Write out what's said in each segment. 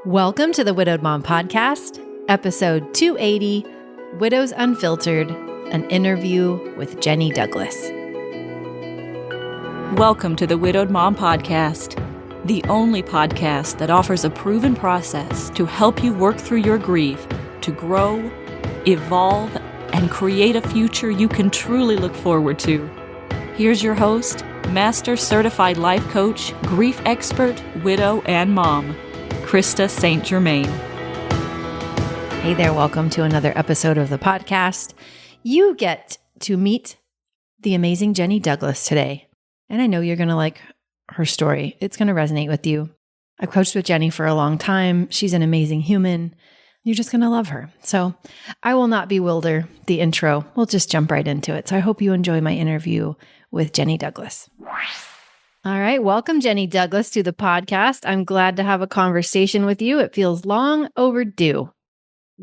Welcome to the Widowed Mom Podcast, episode 280, Widows Unfiltered, an interview with Jenny Douglas. Welcome to the Widowed Mom Podcast, the only podcast that offers a proven process to help you work through your grief, to grow, evolve, and create a future you can truly look forward to. Here's your host, Master Certified Life Coach, Grief Expert, Widow, and Mom, Krista St-Germain. Hey there, welcome to another episode of the podcast. You get to meet the amazing Jenny Douglas today, and I know you're going to like her story. It's going to resonate with you. I've coached with Jenny for a long time. She's an amazing human. You're just going to love her. So I will not bewilder the intro. We'll just jump right into it. So I hope you enjoy my interview with Jenny Douglas. All right. Welcome, Jenny Douglas, to the podcast. I'm glad to have a conversation with you. It feels long overdue.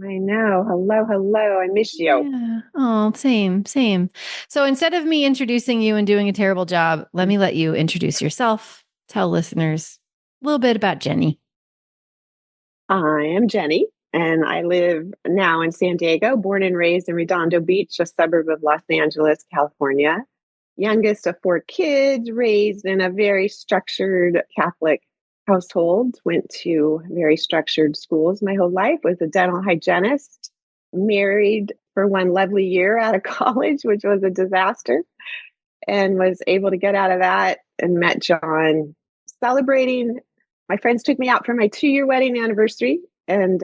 I know. Hello. I miss you. Yeah. Oh, same. So instead of me introducing you and doing a terrible job, let me let you introduce yourself. Tell listeners a little bit about Jenny. I am Jenny, and I live now in San Diego, born and raised in Redondo Beach, a suburb of Los Angeles, California. Youngest of 4 kids, raised in a very structured Catholic household, went to very structured schools my whole life, was a dental hygienist, married for one lovely year out of college, which was a disaster, and was able to get out of that and met John celebrating. My friends took me out for my 2-year wedding anniversary, and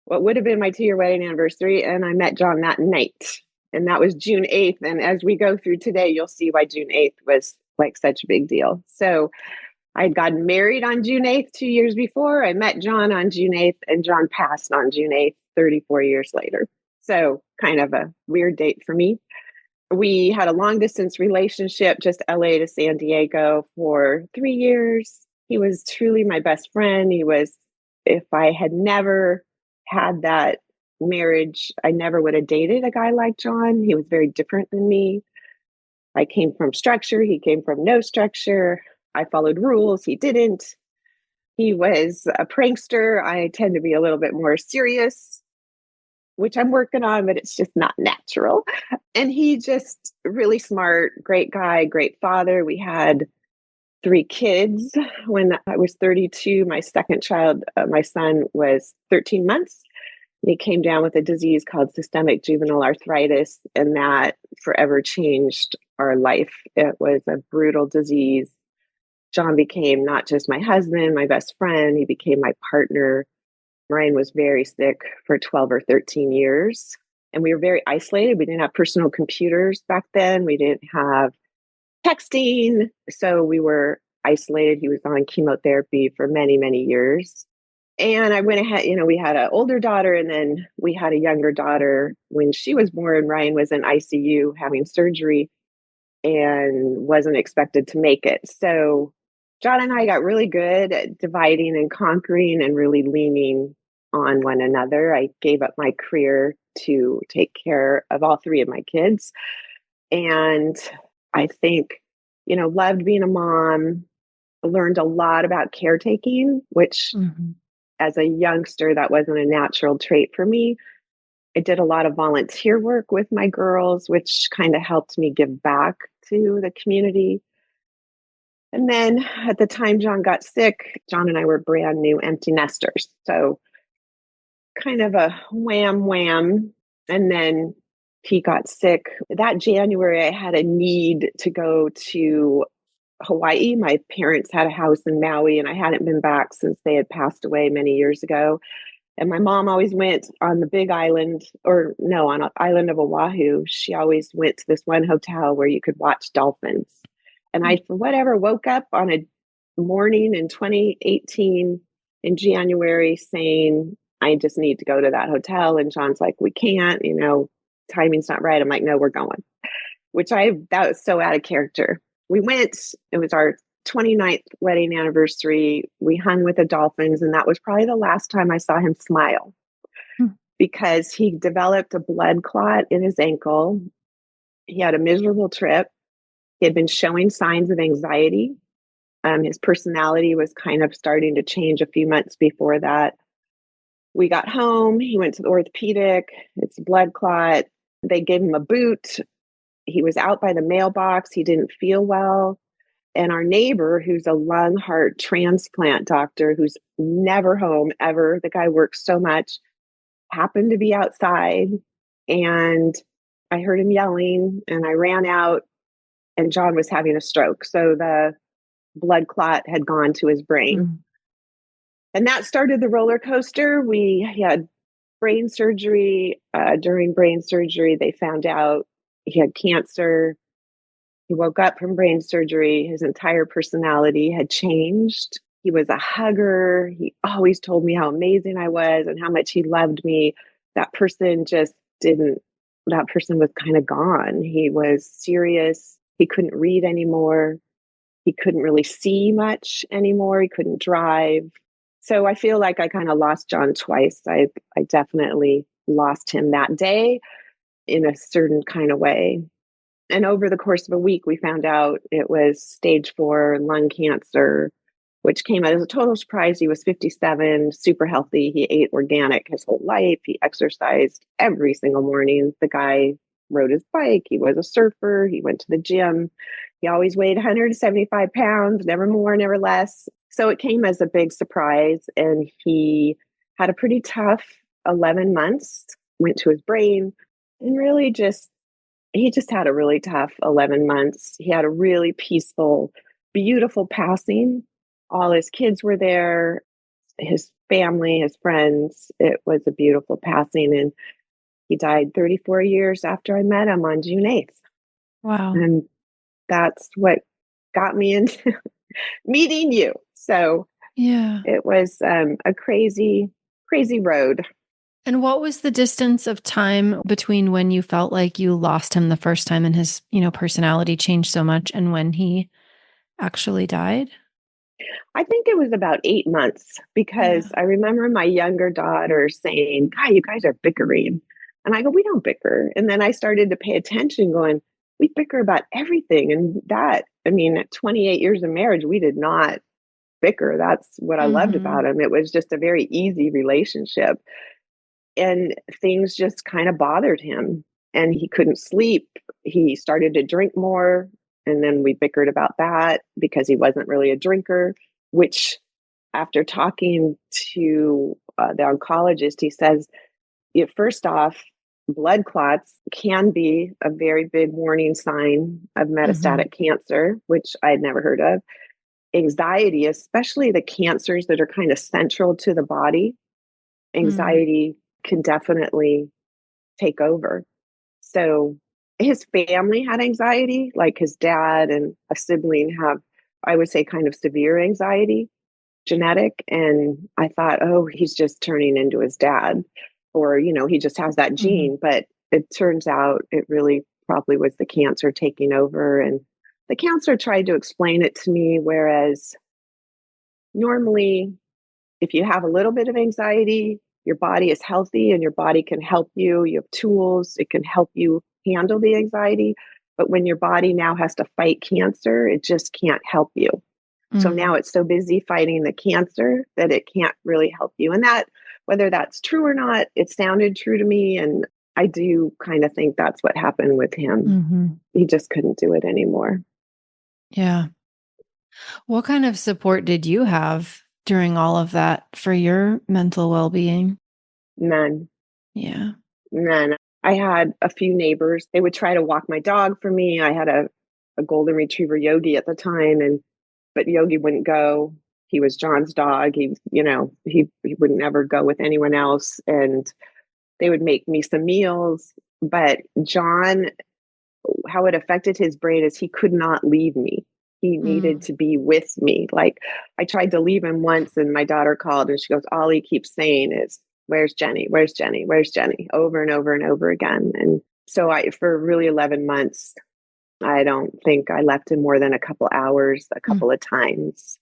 what would have been my 2-year wedding anniversary, and I met John that night. And that was June 8th. And as we go through today, you'll see why June 8th was like such a big deal. So I'd gotten married on June 8th 2 years before. I met John on June 8th, and John passed on June 8th, 34 years later. So kind of a weird date for me. We had a long distance relationship, just LA to San Diego for 3 years. He was truly my best friend. If I had never had that marriage, I never would have dated a guy like John. He was very different than me. I came from structure. He came from no structure. I followed rules. He didn't. He was a prankster. I tend to be a little bit more serious, which I'm working on, but it's just not natural. And he just really smart, great guy, great father. We had 3 kids. When I was 32, my second child, my son, was 13 months. He came down with a disease called systemic juvenile arthritis, and that forever changed our life. It was a brutal disease. John became not just my husband, my best friend, he became my partner. Ryan was very sick for 12 or 13 years, and we were very isolated. We didn't have personal computers back then. We didn't have texting, so we were isolated. He was on chemotherapy for many, many years. And I went ahead, we had an older daughter, and then we had a younger daughter. When she was born, Ryan was in ICU having surgery and wasn't expected to make it. So John and I got really good at dividing and conquering and really leaning on one another. I gave up my career to take care of all 3 of my kids. And I think, loved being a mom, learned a lot about caretaking, which as a youngster, that wasn't a natural trait for me. I did a lot of volunteer work with my girls, which kind of helped me give back to the community. And then at the time John got sick, John and I were brand new empty nesters. So kind of a wham. And then he got sick. That January, I had a need to go to Hawaii. My parents had a house in Maui, and I hadn't been back since they had passed away many years ago. And my mom always went on the big island, on an island of Oahu. She always went to this one hotel where you could watch dolphins. And I, for whatever, woke up on a morning in 2018 in January saying, I just need to go to that hotel. And John's like, we can't, timing's not right. I'm like, no, we're going, that was so out of character. We went, it was our 29th wedding anniversary. We hung with the dolphins, and that was probably the last time I saw him smile because he developed a blood clot in his ankle. He had a miserable trip. He had been showing signs of anxiety. His personality was kind of starting to change a few months before that. We got home. He went to the orthopedic. It's a blood clot. They gave him a boot. He was out by the mailbox. He didn't feel well. And our neighbor, who's a lung heart transplant doctor, who's never home ever, the guy works so much, happened to be outside. And I heard him yelling and I ran out, and John was having a stroke. So the blood clot had gone to his brain. Mm. And that started the roller coaster. He had brain surgery. During brain surgery, they found out he had cancer. He woke up from brain surgery. His entire personality had changed. He was a hugger. He always told me how amazing I was and how much he loved me. That person just didn't, that person was kind of gone. He was serious. He couldn't read anymore. He couldn't really see much anymore. He couldn't drive. So I feel like I kind of lost John twice. I definitely lost him that day in a certain kind of way. And over the course of a week, we found out it was stage 4 lung cancer, which came out as a total surprise. He was 57, super healthy. He ate organic his whole life. He exercised every single morning. The guy rode his bike. He was a surfer. He went to the gym. He always weighed 175 pounds, never more, never less. So it came as a big surprise. And he had a pretty tough 11 months, went to his brain, and really he just had a really tough 11 months. He had a really peaceful, beautiful passing. All his kids were there, his family, his friends. It was a beautiful passing. And he died 34 years after I met him on June 8th. Wow. And that's what got me into meeting you. So Yeah. it was a crazy, crazy road. And what was the distance of time between when you felt like you lost him the first time and his, personality changed so much and when he actually died? I think it was about 8 months because Yeah. I remember my younger daughter saying, "God, you guys are bickering." And I go, "We don't bicker." And then I started to pay attention going, "We bicker about everything." And at 28 years of marriage, we did not bicker. That's what I loved Mm-hmm. about him. It was just a very easy relationship. And things just kind of bothered him and he couldn't sleep. He started to drink more. And then we bickered about that because he wasn't really a drinker, which after talking to the oncologist, he says, first off, blood clots can be a very big warning sign of Mm-hmm. metastatic cancer, which I had never heard of. Anxiety, especially the cancers that are kind of central to the body, Mm. anxiety can definitely take over. So his family had anxiety, like his dad and a sibling have, I would say, kind of severe anxiety, genetic. And I thought, oh, he's just turning into his dad, or, he just has that Mm-hmm. gene. But it turns out it really probably was the cancer taking over. And the counselor tried to explain it to me, whereas normally, if you have a little bit of anxiety, your body is healthy and your body can help you. You have tools, it can help you handle the anxiety. But when your body now has to fight cancer, it just can't help you. So Mm. now it's so busy fighting the cancer that it can't really help you. And that, whether that's true or not, it sounded true to me. And I do kind of think that's what happened with him. Mm-hmm. He just couldn't do it anymore. Yeah. What kind of support did you have during all of that for your mental well-being? None. Yeah. None. I had a few neighbors. They would try to walk my dog for me. I had a golden retriever Yogi at the time, but Yogi wouldn't go. He was John's dog. He wouldn't ever go with anyone else. And they would make me some meals. But John, how it affected his brain is he could not leave me. He needed Mm. to be with me. Like I tried to leave him once and my daughter called and she goes, all he keeps saying is, "Where's Jenny? Where's Jenny? Where's Jenny?" Over and over and over again. And so for really 11 months, I don't think I left him more than a couple hours, a Mm. couple of times.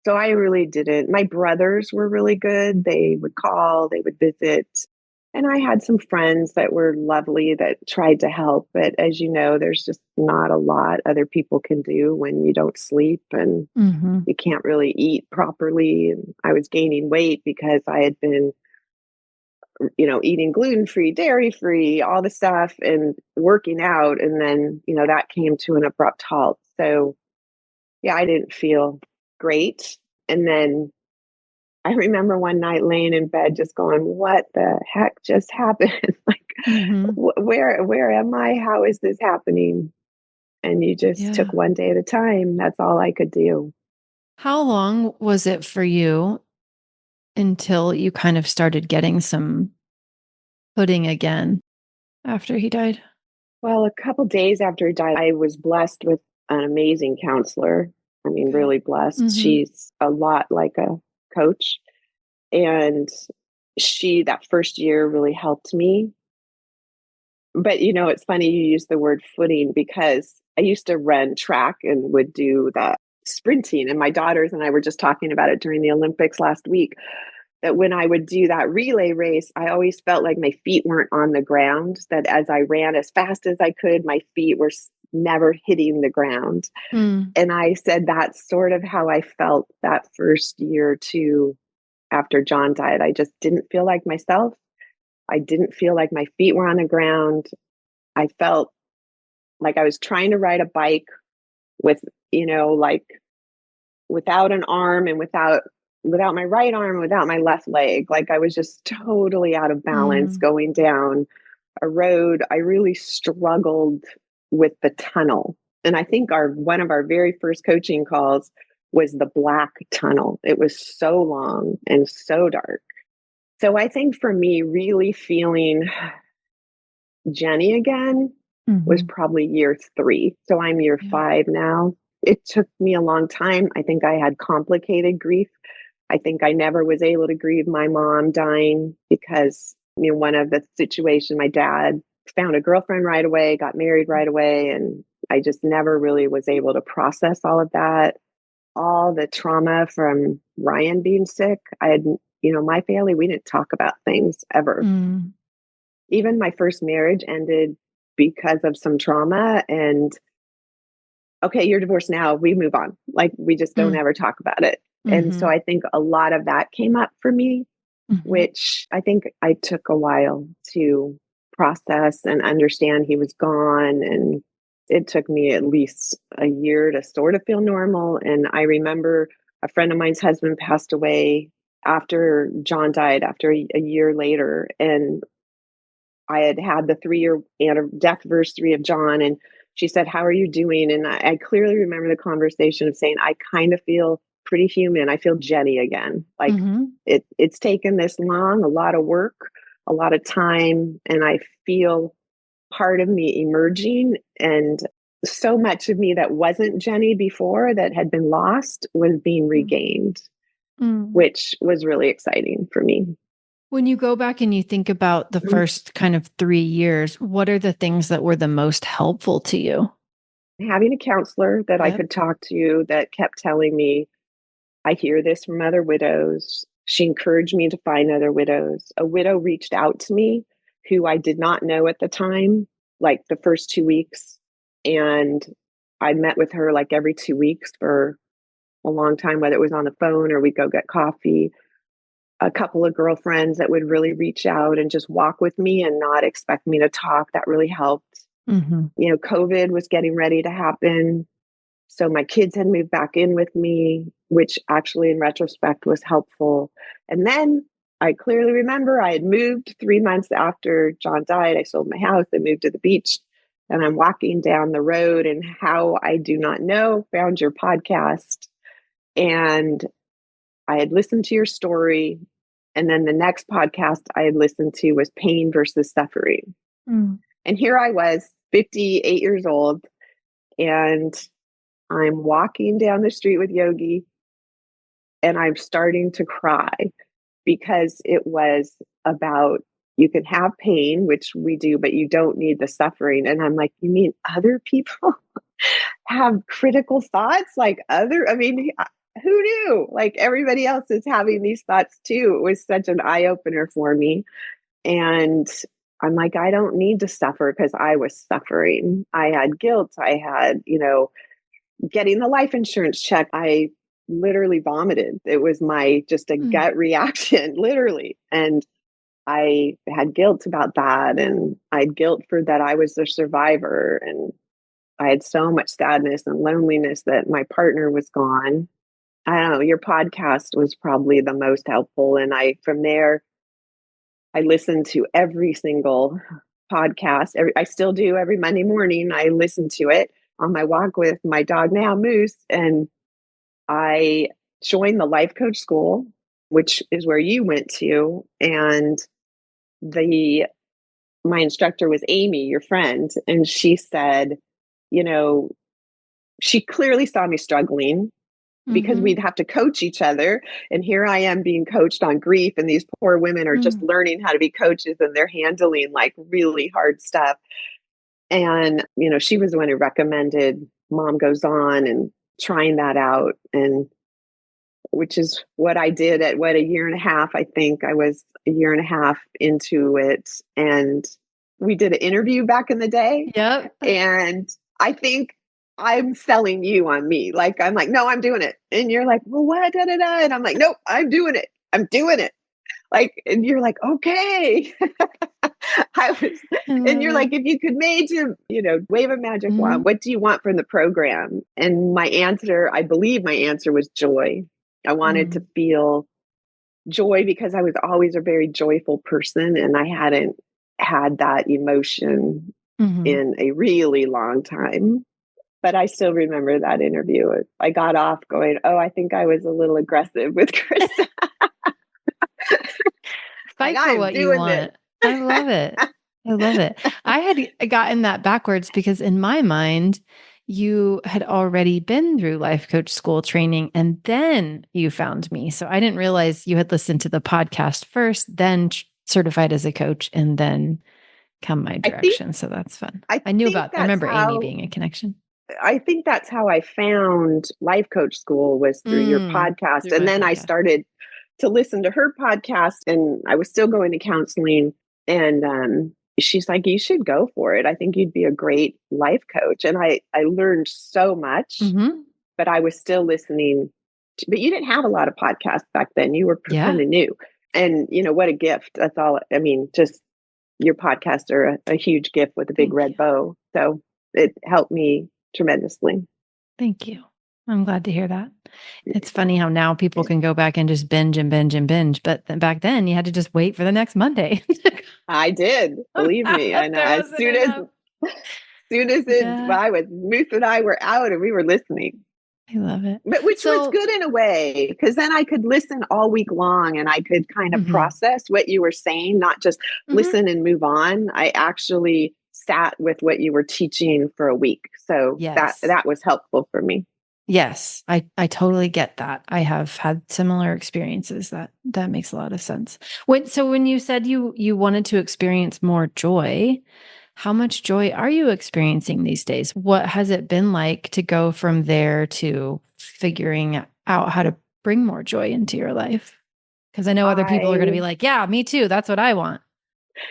So I really didn't. My brothers were really good. They would call, they would visit. And I had some friends that were lovely that tried to help. But as you know, there's just not a lot other people can do when you don't sleep and Mm-hmm. you can't really eat properly. And I was gaining weight because I had been eating gluten-free, dairy-free, all the stuff and working out. And then, that came to an abrupt halt. So yeah, I didn't feel great. And then I remember one night laying in bed just going, what the heck just happened? Like, Mm-hmm. where am I? How is this happening? And you just Yeah. took one day at a time. That's all I could do. How long was it for you until you kind of started getting some footing again after he died? Well, a couple days after he died, I was blessed with an amazing counselor. I mean, Good. really blessed. Mm-hmm. She's a lot like a coach. And she, that first year, really helped me. But it's funny you use the word footing because I used to run track and would do the sprinting. And my daughters and I were just talking about it during the Olympics last week, that when I would do that relay race, I always felt like my feet weren't on the ground, that as I ran as fast as I could, my feet were never hitting the ground. Mm. And I said that's sort of how I felt that first year or two after John died. I just didn't feel like myself. I didn't feel like my feet were on the ground. I felt like I was trying to ride a bike with, like without an arm and without my right arm, without my left leg. Like I was just totally out of balance Mm. going down a road. I really struggled with the tunnel. And I think one of our very first coaching calls was the black tunnel. It was so long and so dark. So I think for me, really feeling Jenny again was Mm-hmm. probably year 3. So I'm year Yeah. 5 now. It took me a long time. I think I had complicated grief. I think I never was able to grieve my mom dying because, one of the situation, my dad found a girlfriend right away, got married right away. And I just never really was able to process all of that. All the trauma from Ryan being sick. I had, my family, we didn't talk about things ever. Mm. Even my first marriage ended because of some trauma. And okay, you're divorced now, we move on. Like we just don't Mm. ever talk about it. And so Mm-hmm. I think a lot of that came up for me, Mm-hmm. which I think I took a while to process and understand he was gone. And it took me at least a year to sort of feel normal. And I remember a friend of mine's husband passed away after John died, after a year later. And I had the 3-year death anniversary of John, and she said, "How are you doing?" And I clearly remember the conversation of saying, "I kind of feel pretty human. I feel Jenny again. Like Mm-hmm. it's taken this long, a lot of work, a lot of time, and I feel part of me emerging, and so much of me that wasn't Jenny before, that had been lost, was being regained, Mm. which was really exciting for me." When you go back and you think about the first kind of 3 years, what are the things that were the most helpful to you? Having a counselor that I Yep. could talk to that kept telling me, I hear this from other widows. She encouraged me to find other widows. A widow reached out to me who I did not know at the time, like the first 2 weeks. And I met with her like every 2 weeks for a long time, whether it was on the phone or we'd go get coffee. A couple of girlfriends that would really reach out and just walk with me and not expect me to talk. That really helped. Mm-hmm. COVID was getting ready to happen. So my kids had moved back in with me, which actually in retrospect was helpful. And then I clearly remember I had moved 3 months after John died. I sold my house, I moved to the beach, and I'm walking down the road, and how I do not know, found your podcast. And I had listened to your story. And then the next podcast I had listened to was Pain versus Suffering. Mm. And here I was, 58 years old, and I'm walking down the street with Yogi, and I'm starting to cry because it was about, you can have pain, which we do, but you don't need the suffering. And I'm like, you mean other people have critical thoughts like I mean, who knew? Like everybody else is having these thoughts too. It was such an eye opener for me. And I'm like, I don't need to suffer because I was suffering. I had guilt. I had, getting the life insurance check. I literally vomited. It was just a Mm. gut reaction, literally. And I had guilt about that. And I had guilt for that I was the survivor. And I had so much sadness and loneliness that my partner was gone. I don't know, your podcast was probably the most helpful. And from there, I listened to every single podcast. I still do every Monday morning. I listen to it on my walk with my dog now, Moose. And I joined the life coach school, which is where you went to. And the my instructor was Amy, your friend. And she said, you know, she clearly saw me struggling because Mm-hmm. we'd have to coach each other. And here I am being coached on grief. And these poor women are just learning how to be coaches and they're handling like really hard stuff. And, she was the one who recommended Mom Goes On and trying that out. And which is what I did at a year and a half. I think I was a year and a half into it. And we did an interview back in the day. Yep. And I think I'm selling you on me. Like, I'm like, no, I'm doing it. And you're like, well, what? Da, da, da. And I'm like, nope, I'm doing it. I'm doing it. Like, and you're like, okay. And you're like, if you could wave a magic wand, what do you want from the program? And I believe my answer was joy. I wanted to feel joy because I was always a very joyful person and I hadn't had that emotion in a really long time. But I still remember that interview. I got off going, oh, I think I was a little aggressive with Krista. Fight for what you want. I love it. I love it. I had gotten that backwards because in my mind, you had already been through life coach school training and then you found me. So I didn't realize you had listened to the podcast first, then certified as a coach, and then come my direction. So that's fun. I remember Amy being a connection. I think that's how I found life coach school was through your podcast. And then I started to listen to her podcast and I was still going to counseling. And she's like, you should go for it. I think you'd be a great life coach. And I learned so much, but I was still listening. But you didn't have a lot of podcasts back then. You were kind of new. And, what a gift. That's all. I mean, just your podcasts are a huge gift with a big red bow. So it helped me tremendously. Thank you. I'm glad to hear that. It's funny how now people can go back and just binge and binge and binge. But back then you had to just wait for the next Monday. I did. Believe me. I know. As soon as Moose and I were out and we were listening. I love it. But which was good in a way, because then I could listen all week long and I could kind of process what you were saying, not just listen and move on. I actually sat with what you were teaching for a week. So that was helpful for me. Yes, I totally get that. I have had similar experiences. That makes a lot of sense. When you said you wanted to experience more joy, how much joy are you experiencing these days? What has it been like to go from there to figuring out how to bring more joy into your life? Because I know other people are going to be like, yeah, me too. That's what I want.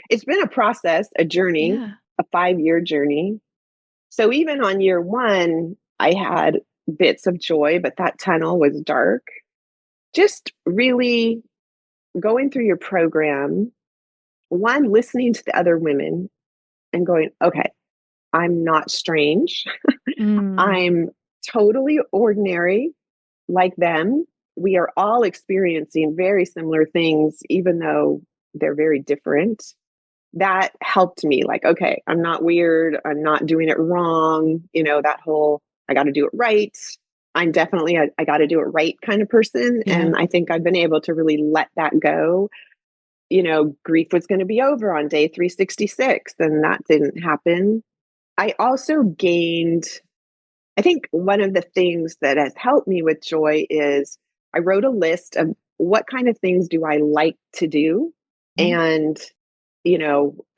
It's been a process, a journey, a 5-year journey. So even on year 1, I had bits of joy, but that tunnel was dark. Just really going through your program, one, listening to the other women and going, okay, I'm not strange. I'm totally ordinary like them. We are all experiencing very similar things, even though they're very different. That helped me like, okay, I'm not weird. I'm not doing it wrong. That whole, I got to do it right. I'm definitely I got to do it right kind of person. Yeah. And I think I've been able to really let that go. Grief was going to be over on day 366 and that didn't happen. I also gained, I think one of the things that has helped me with joy is I wrote a list of what kind of things do I like to do. And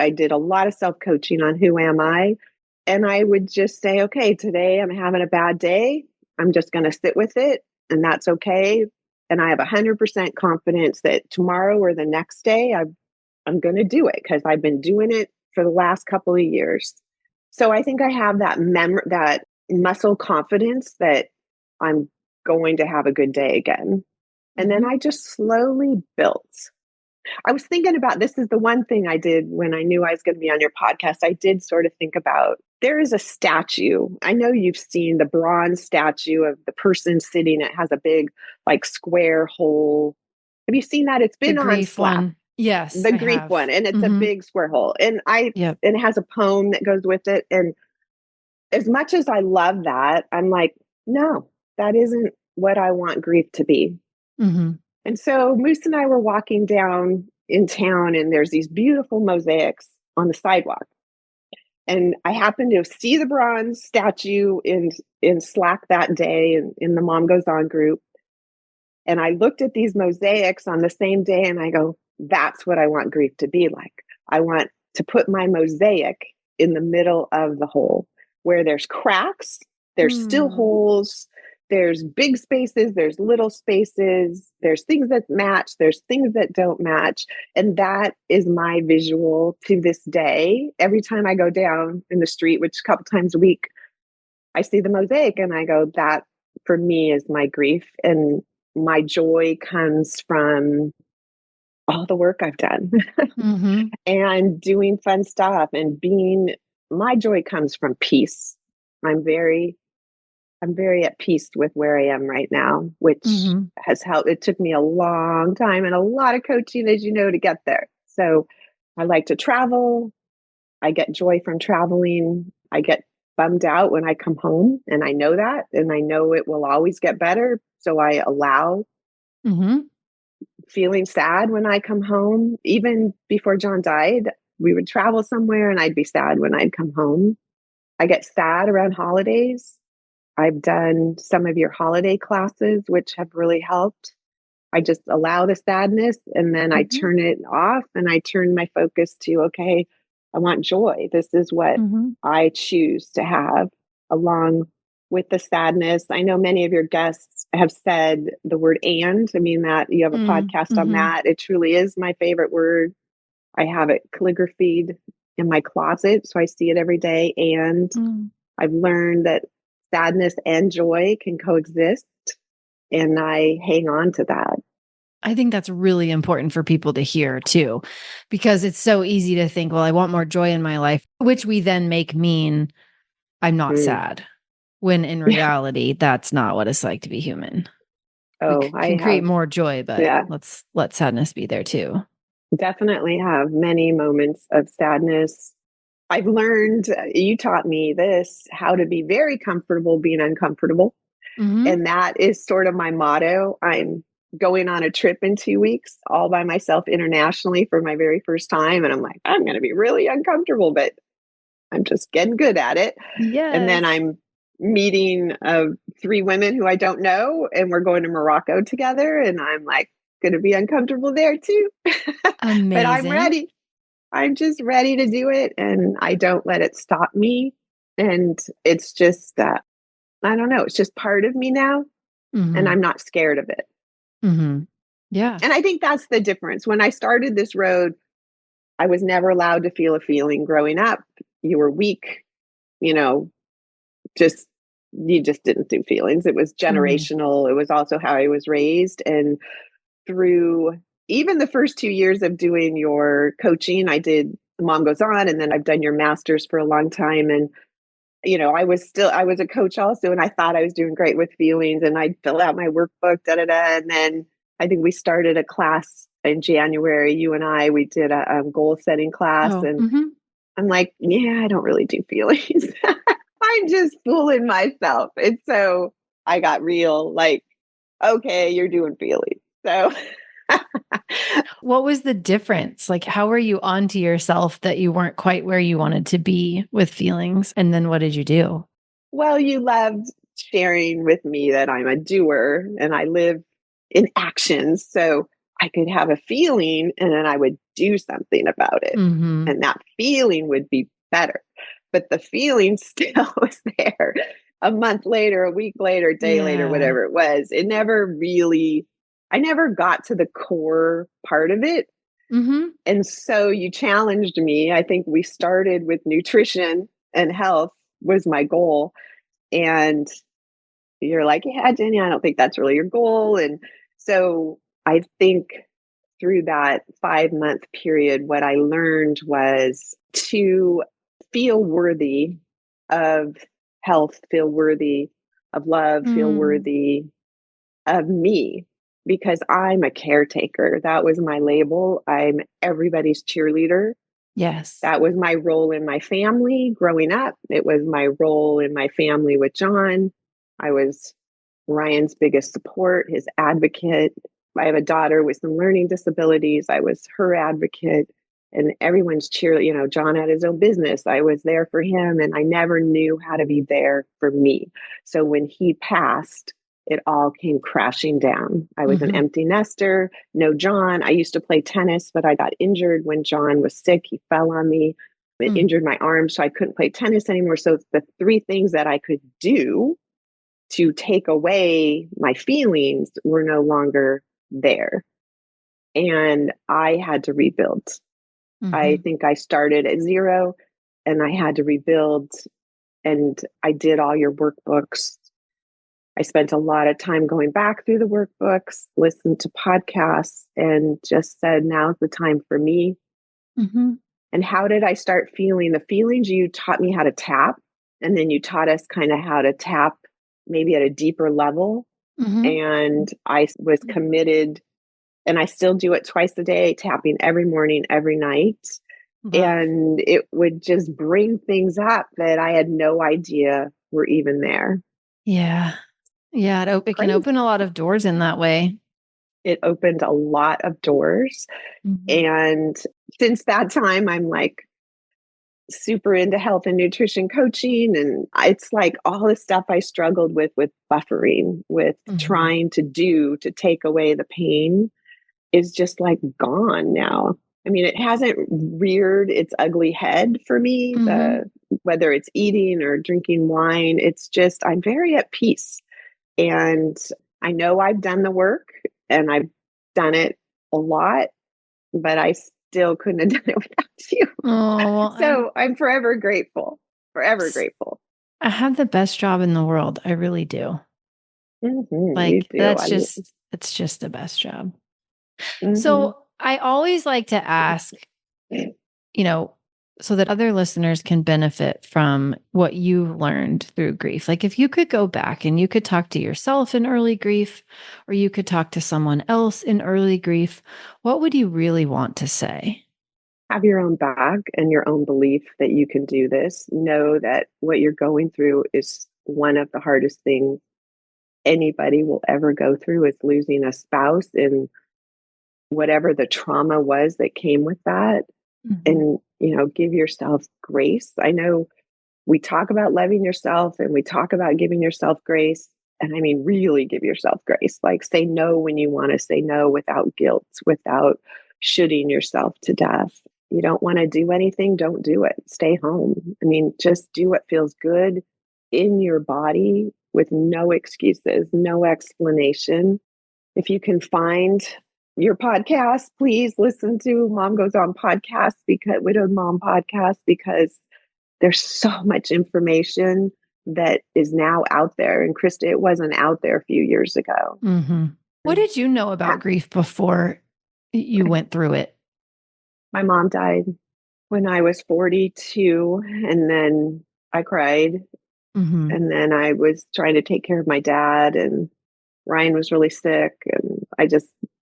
I did a lot of self-coaching on who am I. And I would just say, okay, today I'm having a bad day. I'm just going to sit with it and that's okay. And I have 100% confidence that tomorrow or the next day, I'm going to do it because I've been doing it for the last couple of years. So I think I have that that muscle confidence that I'm going to have a good day again. And then I just slowly built. I was thinking about, this is the one thing I did when I knew I was going to be on your podcast. I did sort of think about, there is a statue. I know you've seen the bronze statue of the person sitting. It has a big, like, square hole. Have you seen that? It's The been on grief Slack. one. Yes, The I grief have. one, and it's a big square hole. And Yep. and it has a poem that goes with it. And as much as I love that, I'm like, no, that isn't what I want grief to be. Mm-hmm. And so Moose and I were walking down in town, and there's these beautiful mosaics on the sidewalk. And I happened to see the bronze statue in Slack that day, and in the Mom Goes On group. And I looked at these mosaics on the same day, and I go, that's what I want grief to be like. I want to put my mosaic in the middle of the hole where there's cracks, there's still holes, there's big spaces, there's little spaces, there's things that match, there's things that don't match. And that is my visual to this day. Every time I go down in the street, which a couple times a week, I see the mosaic and I go, that for me is my grief. And my joy comes from all the work I've done and doing fun stuff and my joy comes from peace. I'm very at peace with where I am right now, which has helped. It took me a long time and a lot of coaching, as you know, to get there. So I like to travel. I get joy from traveling. I get bummed out when I come home, and I know that, and I know it will always get better. So I allow feeling sad when I come home. Even before John died, we would travel somewhere and I'd be sad when I'd come home. I get sad around holidays. I've done some of your holiday classes, which have really helped. I just allow the sadness and then I turn it off and I turn my focus to, okay, I want joy. This is what I choose to have along with the sadness. I know many of your guests have said the word and. I mean, that you have a podcast on that. It truly is my favorite word. I have it calligraphied in my closet, so I see it every day. And I've learned that sadness and joy can coexist, and I hang on to that. I think that's really important for people to hear too, because it's so easy to think, well, I want more joy in my life, which we then make mean I'm not sad, when in reality, that's not what it's like to be human. Oh, we can create more joy, but let's let sadness be there too. Definitely have many moments of sadness. I've learned, you taught me this, how to be very comfortable being uncomfortable. And that is sort of my motto. I'm going on a trip in 2 weeks all by myself internationally for my very first time. And I'm like, I'm going to be really uncomfortable, but I'm just getting good at it. Yes. And then I'm meeting 3 women who I don't know, and we're going to Morocco together. And I'm like, going to be uncomfortable there too. Amazing. But I'm ready. I'm just ready to do it. And I don't let it stop me. And it's just that, I don't know, it's just part of me now. And I'm not scared of it. Yeah. And I think that's the difference. When I started this road, I was never allowed to feel a feeling growing up. You were weak, you just didn't do feelings. It was generational. It was also how I was raised. And through even the first 2 years of doing your coaching, I did Mom Goes On, and then I've done your master's for a long time. And, I was a coach also, and I thought I was doing great with feelings, and I'd fill out my workbook, and then I think we started a class in January. You and we did a goal setting class, and I'm like, yeah, I don't really do feelings. I'm just fooling myself. And so I got real, like, okay, you're doing feelings. So what was the difference? Like, how were you onto yourself that you weren't quite where you wanted to be with feelings? And then what did you do? Well, you loved sharing with me that I'm a doer and I live in action. So I could have a feeling and then I would do something about it. And that feeling would be better. But the feeling still was there a month later, a week later, a day later, whatever it was. I never got to the core part of it. And so you challenged me. I think we started with nutrition and health was my goal. And you're like, yeah, Jenny, I don't think that's really your goal. And so I think through that 5-month period, what I learned was to feel worthy of health, feel worthy of love, feel worthy of me, because I'm a caretaker. That was my label. I'm everybody's cheerleader. Yes. That was my role in my family growing up. It was my role in my family with John. I was Ryan's biggest support, his advocate. I have a daughter with some learning disabilities. I was her advocate, and everyone's cheerleader. You know, John had his own business. I was there for him, and I never knew how to be there for me. So when he passed, it all came crashing down. I was an empty nester. No John. I used to play tennis, but I got injured when John was sick. He fell on me. It injured my arm, so I couldn't play tennis anymore. So the three things that I could do to take away my feelings were no longer there. And I had to rebuild. I think I started at zero and I had to rebuild. And I did all your workbooks. I spent a lot of time going back through the workbooks, listened to podcasts, and just said, now's the time for me. And how did I start feeling? The feelings, you taught me how to tap, and then you taught us kind of how to tap maybe at a deeper level. And I was committed, and I still do it twice a day, tapping every morning, every night. And it would just bring things up that I had no idea were even there. Yeah. Yeah. It can open a lot of doors in that way. It opened a lot of doors. And since that time, I'm like super into health and nutrition coaching. And it's like all the stuff I struggled with buffering, with trying to do to take away the pain is just like gone now. I mean, it hasn't reared its ugly head for me, whether it's eating or drinking wine. It's just, I'm very at peace. And I know I've done the work and I've done it a lot, but I still couldn't have done it without you. Oh, so I'm forever grateful, forever grateful. I have the best job in the world. I really do. Like, it's just the best job. So I always like to ask, so that other listeners can benefit from what you've learned through grief. Like, if you could go back and you could talk to yourself in early grief, or you could talk to someone else in early grief, what would you really want to say? Have your own back and your own belief that you can do this. Know that what you're going through is one of the hardest things anybody will ever go through, is losing a spouse, and whatever the trauma was that came with that. And, give yourself grace. I know we talk about loving yourself and we talk about giving yourself grace. And I mean, really give yourself grace. Like, say no when you want to say no without guilt, without shooting yourself to death. You don't want to do anything, don't do it. Stay home. I mean, just do what feels good in your body with no excuses, no explanation. If you can find your podcast, please listen to Mom Goes On podcast, because Widowed Mom podcast, because there's so much information that is now out there. And Krista, it wasn't out there a few years ago. What did you know about grief before you went through it? My mom died when I was 42, and then I cried. And then I was trying to take care of my dad, and Ryan was really sick, and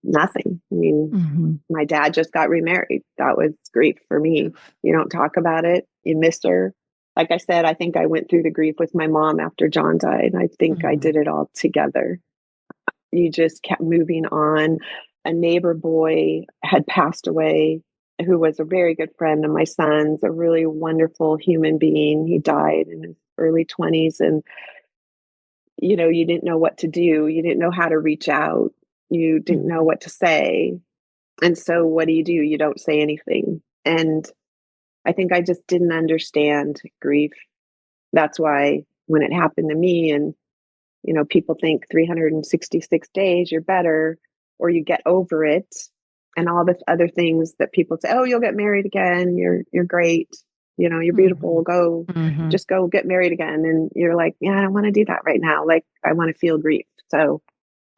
nothing. I mean, my dad just got remarried. That was grief for me. You don't talk about it. You miss her. Like I said, I think I went through the grief with my mom after John died. I think I did it all together. You just kept moving on. A neighbor boy had passed away, who was a very good friend of my son's, a really wonderful human being. He died in his early 20s, and you didn't know what to do. You didn't know how to reach out. You didn't know what to say. And so what do? You don't say anything. And I think I just didn't understand grief. That's why when it happened to me, and, people think 366 days, you're better, or you get over it. And all the other things that people say, oh, you'll get married again. You're great. You're beautiful. Just go get married again. And you're like, yeah, I don't want to do that right now. Like, I want to feel grief. So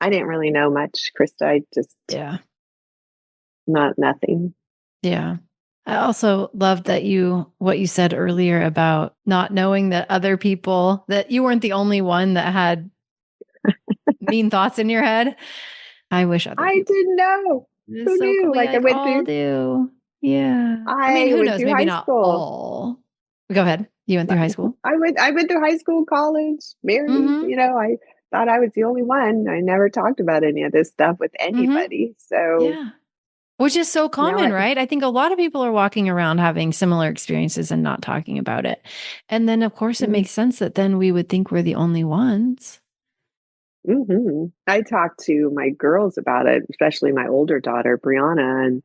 I didn't really know much, Krista. I just not nothing. Yeah. I also love that what you said earlier about not knowing that other people, that you weren't the only one that had mean thoughts in your head. I wish other I people. didn't know. It's Who so cool. knew? We Like like all do. Yeah. I mean, I who went knows? through Maybe high not school. all. Go ahead. You went through high school? I went through high school, college, married. Mm-hmm. I thought I was the only one. I never talked about any of this stuff with Mm-hmm. anybody. So Yeah. Which is so now common, right? I think a lot of people are walking around having similar experiences and not talking about it. And then, of course, it mm-hmm. makes sense that then we would think we're the only ones. I talked to my girls about it, especially my older daughter, Brianna, and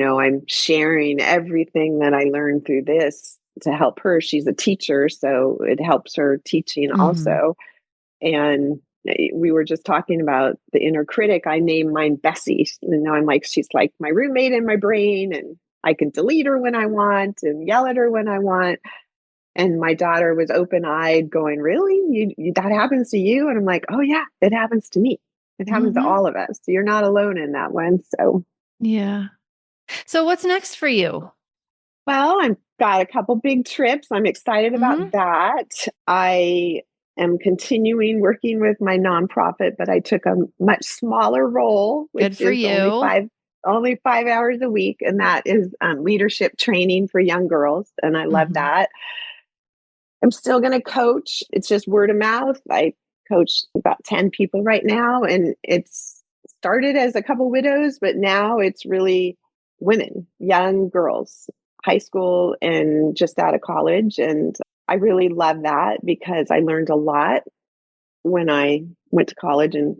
I'm sharing everything that I learned through this to help her. She's a teacher, so it helps her teaching Mm-hmm. also. And we were just talking about the inner critic. I named mine Bessie. I'm like, she's like my roommate in my brain, and I can delete her when I want and yell at her when I want. And my daughter was open-eyed, going, "Really? That happens to you?" And I'm like, "Oh yeah, it happens to me. It happens to Mm-hmm. all of us. You're not alone in that one." So, Yeah. So what's next for you? well, I've got a couple big trips. I'm excited Mm-hmm. about that. I am continuing working with my nonprofit, but I took a much smaller role, Good which for is you. only 5 hours a week, and that is leadership training for young girls, and I love Mm-hmm. that. I'm still going to coach. It's just word of mouth. I coach about 10 people right now, and it's started as a couple widows, but now it's really women, young girls, high school and just out of college. And I really love that because I learned a lot when I went to college and,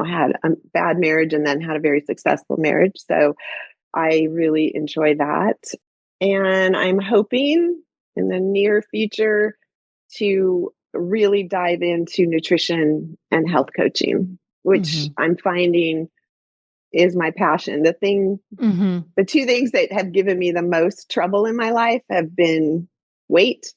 had a bad marriage and then had a very successful marriage. So I really enjoy that. And I'm hoping in the near future to really dive into nutrition and health coaching, which Mm-hmm. I'm finding is my passion. Mm-hmm. The two things that have given me the most trouble in my life have been weight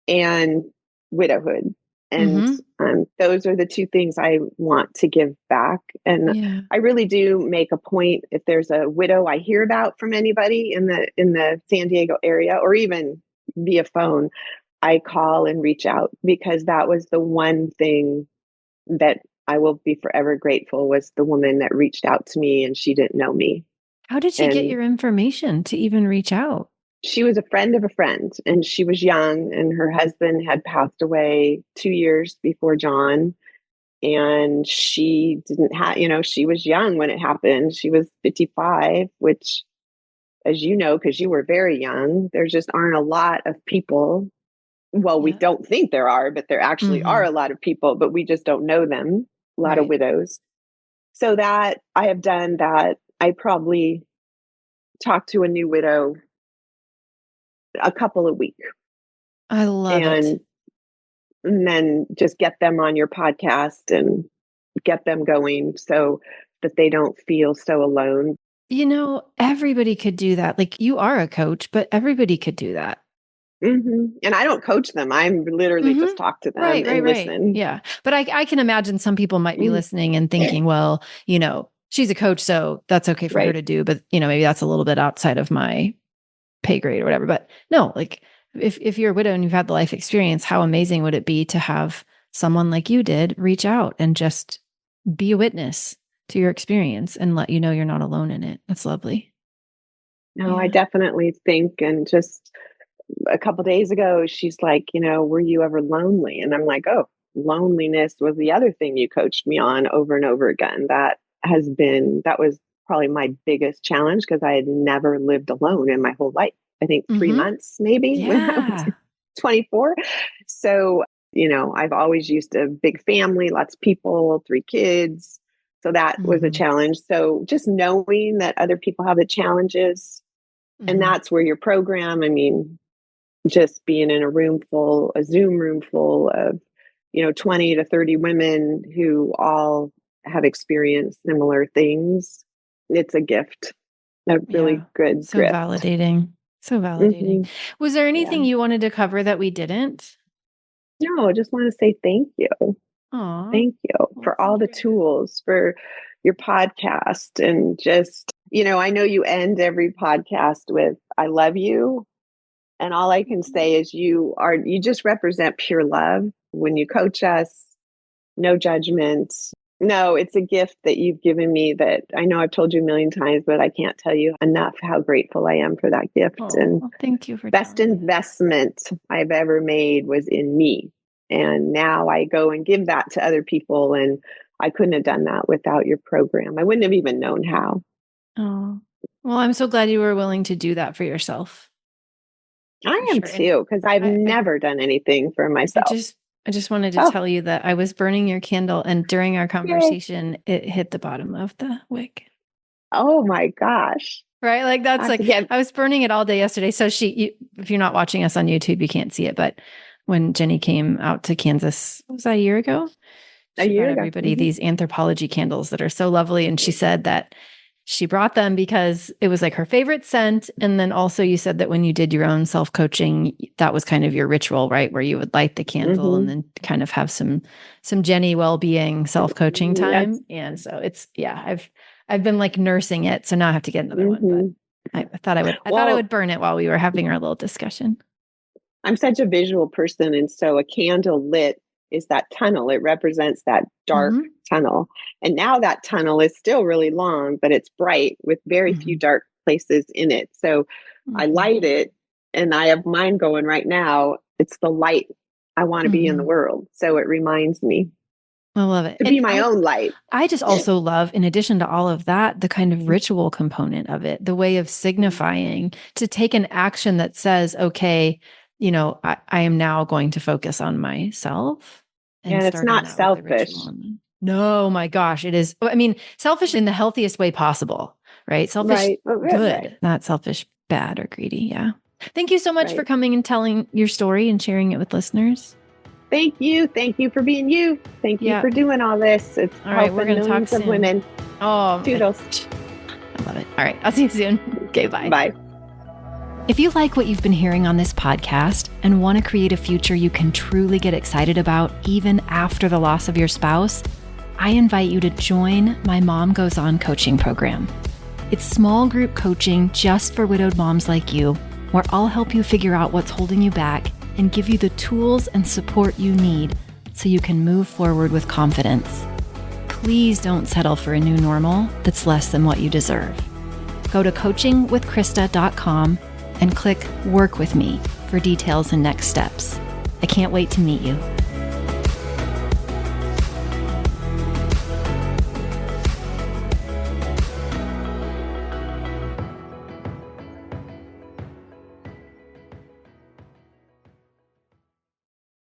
and widowhood. And Mm-hmm. those are the two things I want to give back. And Yeah. I really do make a point if there's a widow I hear about from anybody in the San Diego area, or even via phone, I call and reach out, because that was the one thing that I will be forever grateful, was the woman that reached out to me and she didn't know me. How did she get And your information to even reach out? she was a friend of a friend, and she was young, and her husband had passed away 2 years before John. And she didn't have, she was young when it happened. She was 55, which, as you know, because you were very young, there just aren't a lot of people. Well, we Yeah. don't think there are, but there actually are Mm-hmm. a lot of people, but we just don't know them. A lot of Right. widows. So that I have done that. I probably talk to a new widow a couple a week, I love it. and then just get them on your podcast and get them going so that they don't feel so alone. Everybody could do that. Like, you are a coach, but everybody could do that. And I don't coach them. I'm literally Mm-hmm. just talk to them Right, right, and right. listen. Yeah. But I can imagine some people might be Mm, listening and thinking, well, she's a coach, so that's okay for her right. to do. But, maybe that's a little bit outside of my pay grade or whatever. But no, like, if you're a widow and you've had the life experience, how amazing would it be to have someone like you did reach out and just be a witness to your experience and let you know you're not alone in it? That's lovely. No, I Yeah. definitely think. And just a couple days ago, she's like, were you ever lonely? And I'm like, oh, loneliness was the other thing you coached me on over and over again. That was probably my biggest challenge, because I had never lived alone in my whole life. I think 3 months maybe when I was Yeah. 24. So, I've always used a big family, lots of people, 3 kids. So that was a Mm-hmm. challenge. So just knowing that other people have the challenges, and Mm-hmm. that's where your program, I mean, just being in a Zoom room full of, 20 to 30 women who all have experienced similar things. It's a gift, a Yeah. really good So gift. validating. So validating. Hmm. Was there Yeah. anything you wanted to cover that we didn't? No, I just want to say thank you. Aw. Thank you Well, for all thank the you. tools, for your podcast and just, I know you end every podcast with, I love you. And all I can say is you just represent pure love when you coach us, no judgment. No, it's a gift that you've given me that I know I've told you a million times, but I can't tell you enough how grateful I am for that gift. And thank you for best investment I've ever made was in me. And now I go and give that to other people. And I couldn't have done that without your program. I wouldn't have even known how. Oh, well, I'm so glad you were willing to do that for yourself. I am too, because I've never done anything for myself. I just wanted to tell you that I was burning your candle, and during our conversation, it hit the bottom of the wick. Oh my gosh. Right? Like that's I was burning it all day yesterday. So if you're not watching us on YouTube, you can't see it. But when Jenny came out to Kansas, was that a year ago? She brought everybody these anthropology candles that are so lovely. And she said that she brought them because it was like her favorite scent. And then also you said that when you did your own self-coaching, that was kind of your ritual, right? Where you would light the candle and then kind of have some Jenny well-being self-coaching time. Yes. And so it's, I've been like nursing it. So now I have to get another one, but I thought I would burn it while we were having our little discussion. I'm such a visual person. And so a candle lit is that tunnel. It represents that dark tunnel. And now that tunnel is still really long, but it's bright with very few dark places in it. So I light it and I have mine going right now. It's the light I want to be in the world. So it reminds me. I love it. To be my own light. I just also love, in addition to all of that, the kind of ritual component of it, the way of signifying to take an action that says, okay, I am now going to focus on myself. And it's not selfish. No, my gosh, it is. I mean, selfish in the healthiest way possible, right? Selfish, good, not selfish, bad or greedy. Yeah. Thank you so much for coming and telling your story and sharing it with listeners. Thank you. Thank you for being you. Thank you for doing all this. It's all right. We're going to talk soon. Of women. Oh, toodles. I love it. All right. I'll see you soon. Okay. Bye. Bye. If you like what you've been hearing on this podcast and want to create a future you can truly get excited about even after the loss of your spouse, I invite you to join my Mom Goes On coaching program. It's small group coaching just for widowed moms like you, where I'll help you figure out what's holding you back and give you the tools and support you need so you can move forward with confidence. Please don't settle for a new normal that's less than what you deserve. Go to coachingwithkrista.com and click Work With Me for details and next steps. I can't wait to meet you.